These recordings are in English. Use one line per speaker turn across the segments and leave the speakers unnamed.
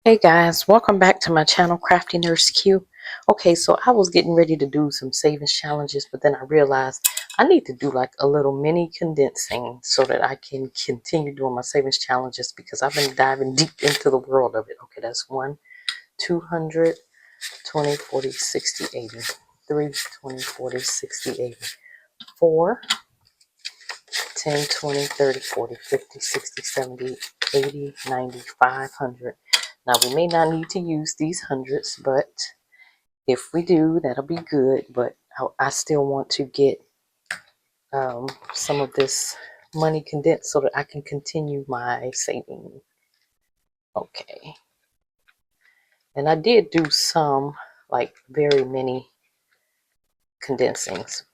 Hey guys, welcome back to my channel, CraftyNurseQ. Okay, so I was getting ready to do some savings challenges, but then I realized I need to do like a little mini condensing so that I can continue doing my savings challenges because I've been diving deep into the world of it. Okay, that's 1, 200, 20, 40, 60, 80, 3, 20, 40, 60, 80, 4, 10, 20, 30, 40, 50, 60, 70, 80, 90, 500. Now, we may not need to use these hundreds, but if we do, that'll be good. But I still want to get some of this money condensed so that I can continue my saving. Okay. And I did do some, like very many condensings,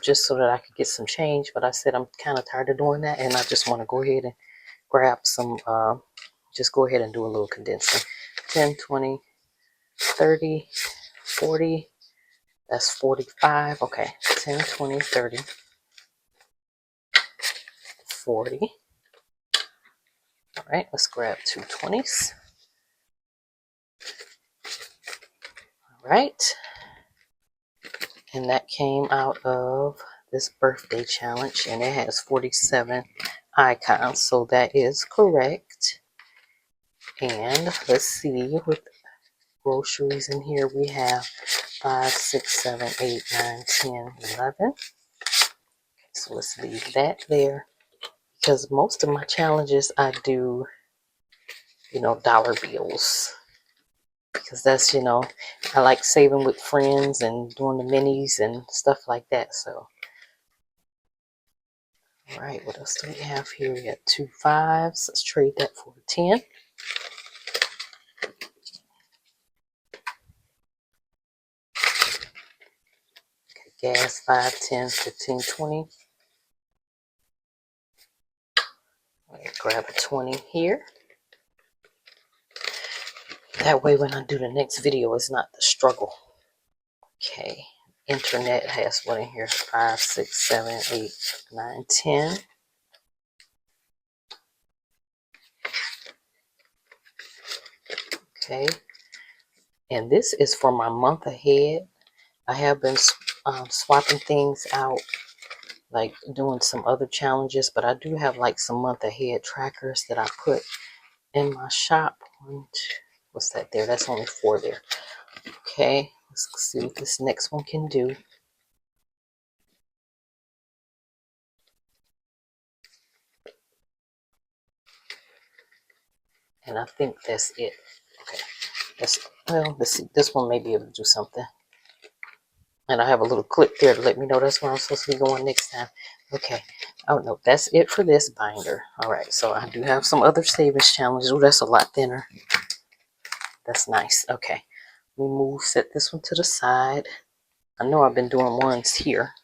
just so that I could get some change. But I said I'm kind of tired of doing that, and I just want to go ahead and grab some, just go ahead and do a little condensing. 10, 20, 30, 40, that's 45. Okay, 10, 20, 30, 40. All right, let's grab two 20s. All right, and that came out of this birthday challenge, and it has 47 icons, so that is correct. And let's see, with groceries in here, we have 5, 6, 7, 8, 9, 10, 11. So let's leave that there, because most of my challenges I do, dollar bills, because that's, I like saving with friends and doing the minis and stuff like that. So, all right, what else do we have here? We got 2 5s. Let's trade that for a 10. Okay, gas, 5, 10, 15, 20. All right, grab a 20 here. That way when I do the next video, it's not the struggle. Okay, internet has what in here? 5, 6, 7, 8, 9, 10. Okay, and this is for my month ahead. I have been swapping things out, like doing some other challenges, but I do have like some month ahead trackers that I put in my shop. What's that there? That's only 4 there. Okay, let's see what this next one can do. And I think that's it. Okay, let's see. This one may be able to do something. And I have a little clip there to let me know that's where I'm supposed to be going next time. Okay. Oh, no, that's it for this binder. All right, so I do have some other savings challenges. Oh, that's a lot thinner. That's nice. Okay. Set this one to the side. I know I've been doing ones here.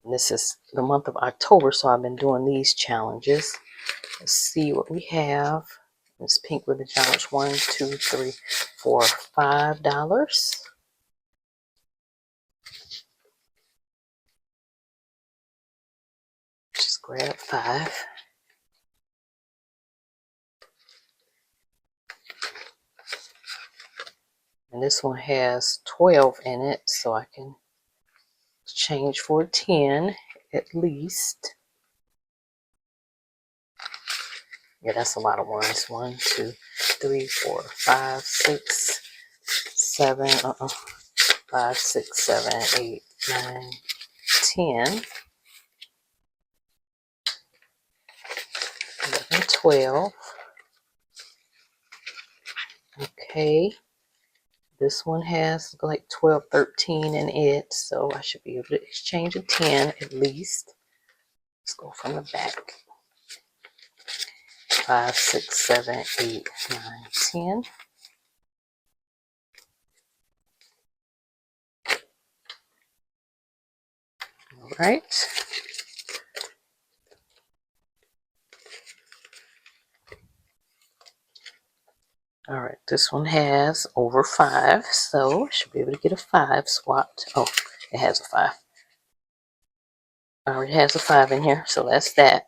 And this is the month of October, so I've been doing these challenges. Let's see what we have. This pink ribbon challenge, 1, 2, 3, 4, $5. Just grab 5. And this one has 12 in it, so I can change for 10 at least. Yeah, that's a lot of ones. 1, 2, 3, 4, 5, 6, 7, 5, 6, 7, 8, 9, 10, 11, 12. Okay. This one has like 12, 13 in it, so I should be able to exchange a 10 at least. Let's go from the back. 5, 6, 7, 8, 9, 10. All right. All right, this one has over 5, so I should be able to get a 5 swapped. Oh, it has a 5. Already has a 5 in here, so that's that.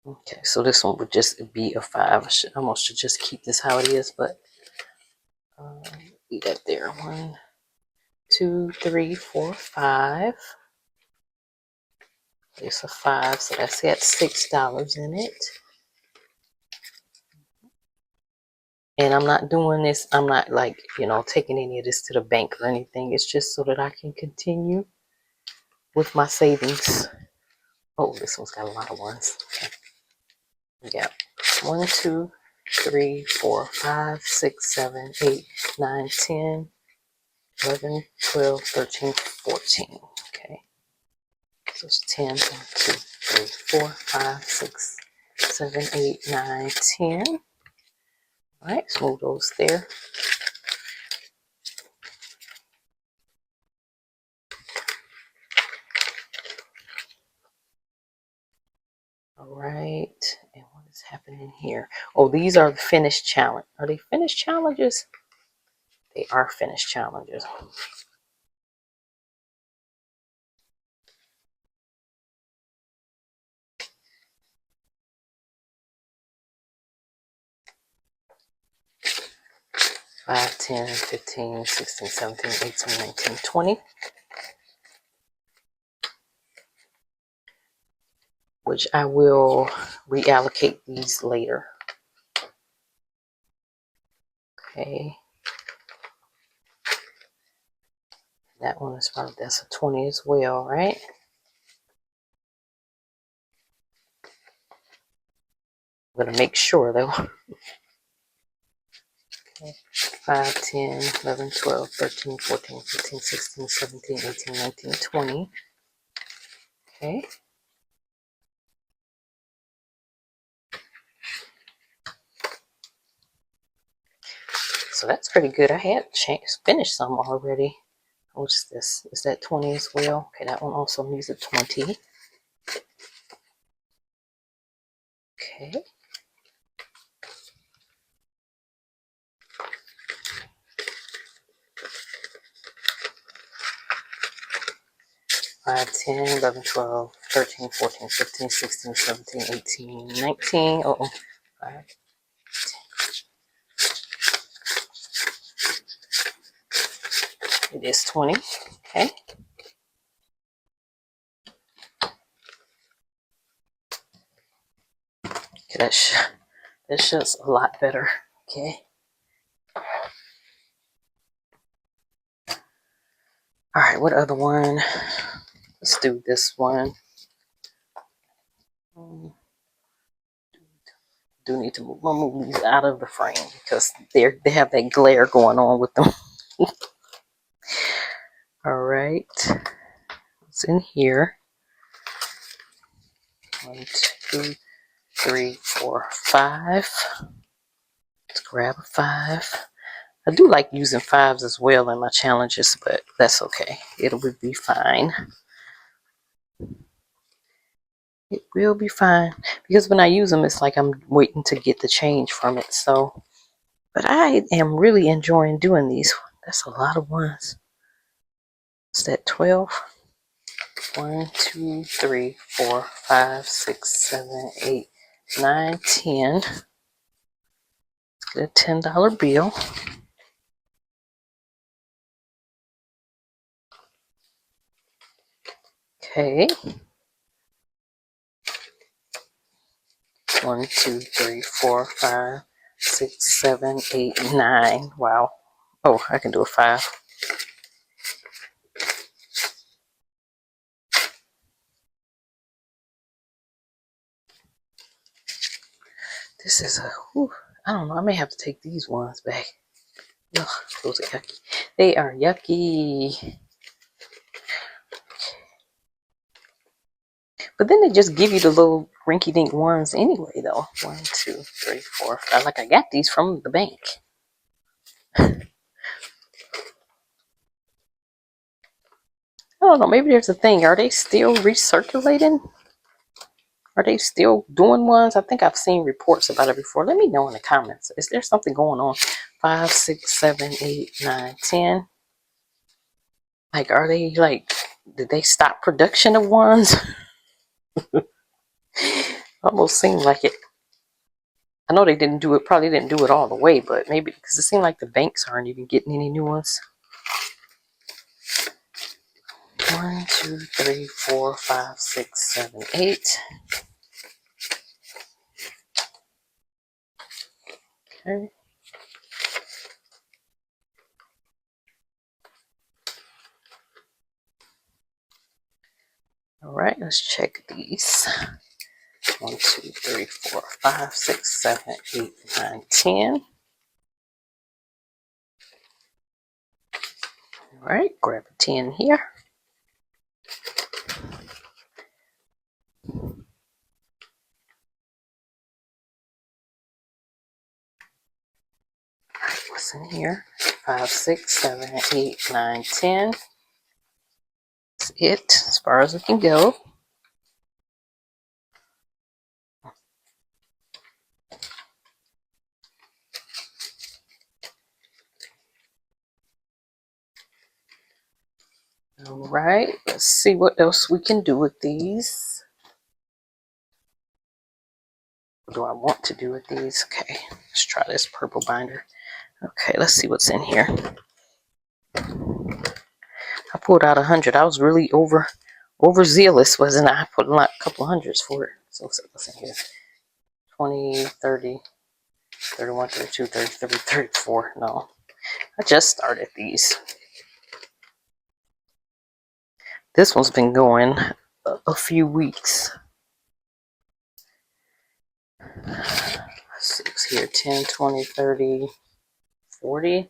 Okay, so this one would just be a 5. I should almost should just keep this how it is, but leave that there. 1, 2, 3, 4, 5. It's a 5, so that's got $6 in it. And I'm not doing this, I'm not like, you know, taking any of this to the bank or anything. It's just so that I can continue with my savings. Oh, this one's got a lot of ones. Okay. We got 1, 2, 3, 4, 5, 6, 7, 8, 9, 10, 11, 12, 13, 14. Okay. So it's 10, 1, 2, 3, 4, 5, 6, 7, 8, 9, 10. All right, let's move those there. All right, and what is happening here? Oh, these are the finished challenge. Are they finished challenges? They are finished challenges. Five, 10, 15, 16, 17, 18, 19, 20. Which I will reallocate these later. Okay. That one is probably, that's a 20 as well, right? I'm going to make sure though. Okay. 5, 10, 11, 12, 13, 14, 15, 16, 17, 18, 19, 20. Okay. So that's pretty good. I had finished some already. What's this? Is that 20 as well? Okay, that one also needs a 20. Okay. Five, 10, 11, 12, 13, 14, 15, 16, 17, 18, 19. Uh-oh. 5. It is 20. Okay. Okay, that's just a lot better. Okay. All right, what other one? Let's do this one. Do need to move these out of the frame because they have that glare going on with them. All right. What's in here? 1, 2, 3, 4, 5. Let's grab a 5. I do like using 5s as well in my challenges, but that's okay. It will be fine. It will be fine. Because when I use them, it's like I'm waiting to get the change from it. So, but I am really enjoying doing these. That's a lot of ones. Is that 12? 1, 2, 3, 4, 5, 6, 7, 8, 9, 10. Let's get a $10 bill. Okay. 1, 2, 3, 4, 5, 6, 7, 8, 9. Wow. Oh, I can do a 5. This is a, whew, I don't know. I may have to take these ones back. Ugh, those are yucky. They are yucky. But then they just give you the little rinky-dink ones anyway, though. 1, 2, 3, 4, 5. Like I got these from the bank. I don't know. Maybe there's a thing. Are they still recirculating? Are they still doing ones? I think I've seen reports about it before. Let me know in the comments. Is there something going on? 5, 6, 7, 8, 9, 10. Like, are they like, did they stop production of ones? Almost seemed like it. I know they didn't do it, probably didn't do it all the way, but maybe because it seemed like the banks aren't even getting any new ones. 1, 2, 3, 4, 5, 6, 7, 8. Okay. All right, let's check these. 1, 2, 3, 4, 5, 6, 7, 8, 9, 10. All right, grab a 10 here. All right, what's in here? 5, 6, 7, 8, 9, 10. That's it as far as we can go. All right, let's see what else we can do with these. What do I want to do with these? Okay, let's try this purple binder. Okay, let's see what's in here. I pulled out 100. I was really overzealous, wasn't I? I put a couple hundreds for it. So what's in here? 20, 30, 31, 32, 33, 34. No, I just started these. This one's been going a few weeks. 6 here, 10, 20, 30, 40.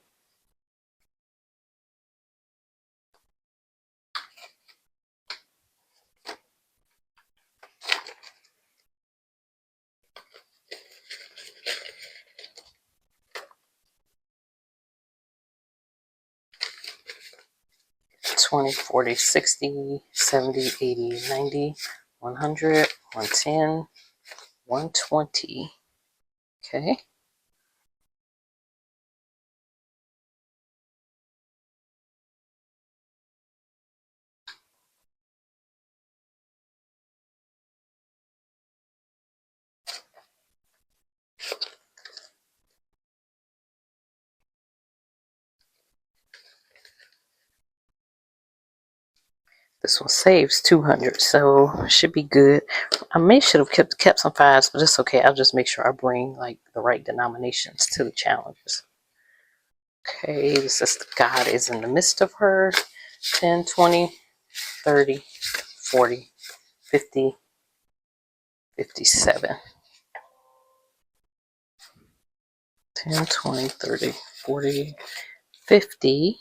$20, $40, $60, $70, $80, $90, $100, $110, $120. Okay. This one saves 200, so it should be good. I should have kept some fives, but it's okay. I'll just make sure I bring like the right denominations to the challenges. Okay, this is God is in the midst of her. 10, 20, 30, 40, 50, 57. 10, 20, 30, 40, 50,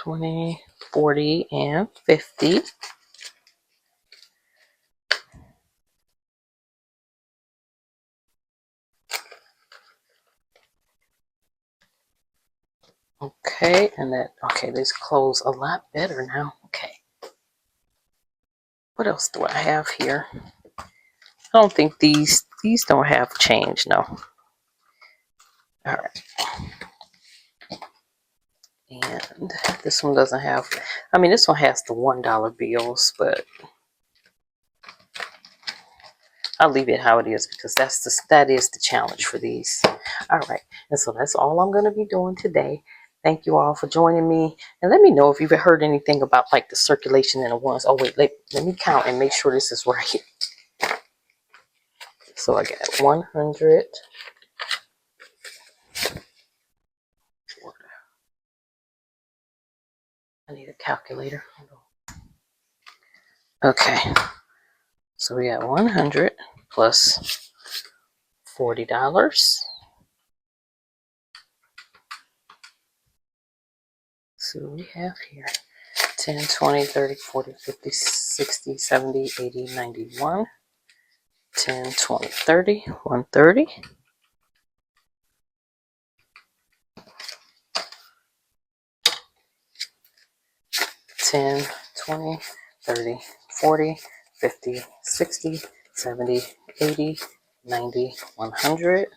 20, 40, and 50. Okay, and okay, this close a lot better now. Okay. What else do I have here? I don't think these don't have change, no. All right. And this one doesn't have, I mean, this one has the $1 bills, but I'll leave it how it is because that is the challenge for these. All right, and so that's all I'm going to be doing today. Thank you all for joining me, and let me know if you've heard anything about like the circulation in the ones. Oh wait, let me count and make sure this is right. So I got 100. I need a calculator. Okay, so we got 100 plus $40. So we have here 10, 20, 30, 40, 50, 60, 70, 80, 91, 10, 20, 30, 130. 10, 20, 30, 40, 50, 60, 70, 80, 90, 100,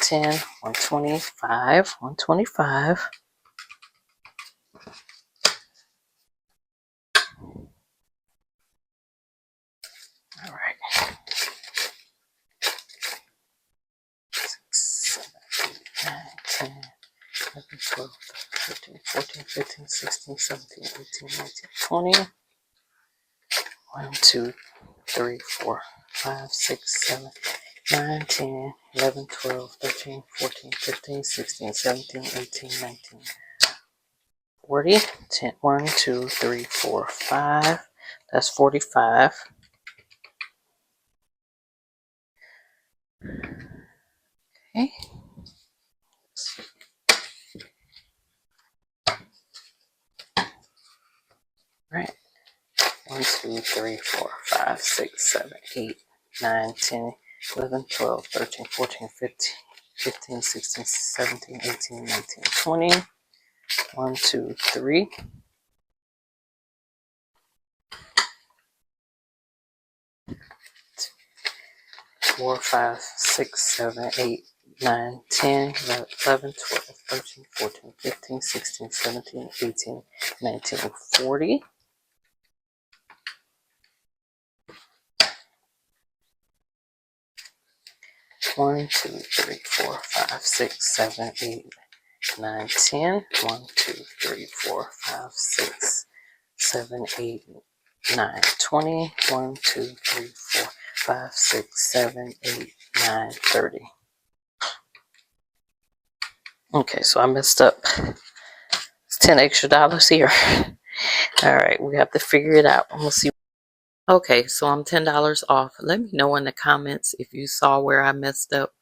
10, 125, 125. All right. 6, 7, 8, 9, 10, 11, 12, 13, 14, 15, 16, 17, 18, 19, 20. 1, 2, 3, 4, 5, 6, 7, 9, 10, 11, 12, 13, 14, 15, 16, 17, 18, 19, 40. 10, 1, 2, 3, 4, 5. That's 45. Okay. Right. 1, 2, 3, 4, 5, 6, 7, 8, 9, 10, 11, 12, 13, 14, 15, 15, 16, 17, 18, 19, 20. 1, 2, 3. 4, 5, 6, 7, 8, 9, 10, 11, 12, 13, 14, 15, 16, 17, 18, 19, 40. 1, 2, 3, 4, 5, 6, 7, 8, 9, 10. 1, 2, 3, 4, 5, 6, 7, 8, 9, 20. 1, 2, 3, 4, 5, 6, 7, 8, 9, 30. Okay, so I messed up. It's $10 extra here. All right, we have to figure it out. We'll see. Okay, so I'm $10 off. Let me know in the comments if you saw where I messed up.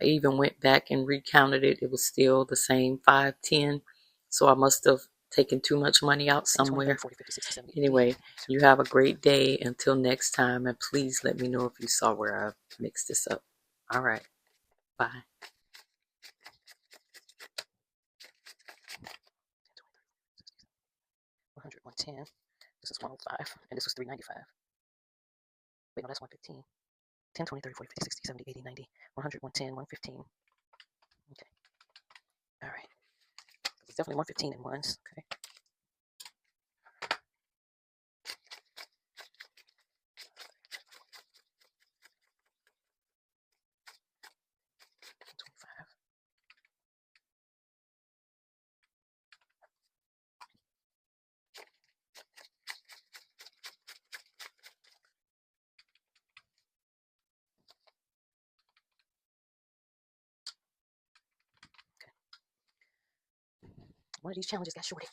I even went back and recounted it. It was still the same 510. So I must have taken too much money out somewhere. Anyway, you have a great day. Until next time, and please let me know if you saw where I mixed this up. All right, bye. 100, 110. This is 105, and this was 395. Wait, no, that's 115. 10, 20, 30, 40, 50, 60, 70, 80, 90, 100, 110, 115. Okay, all right. It's definitely 115 in ones. Okay. 25. One of these challenges got shorted.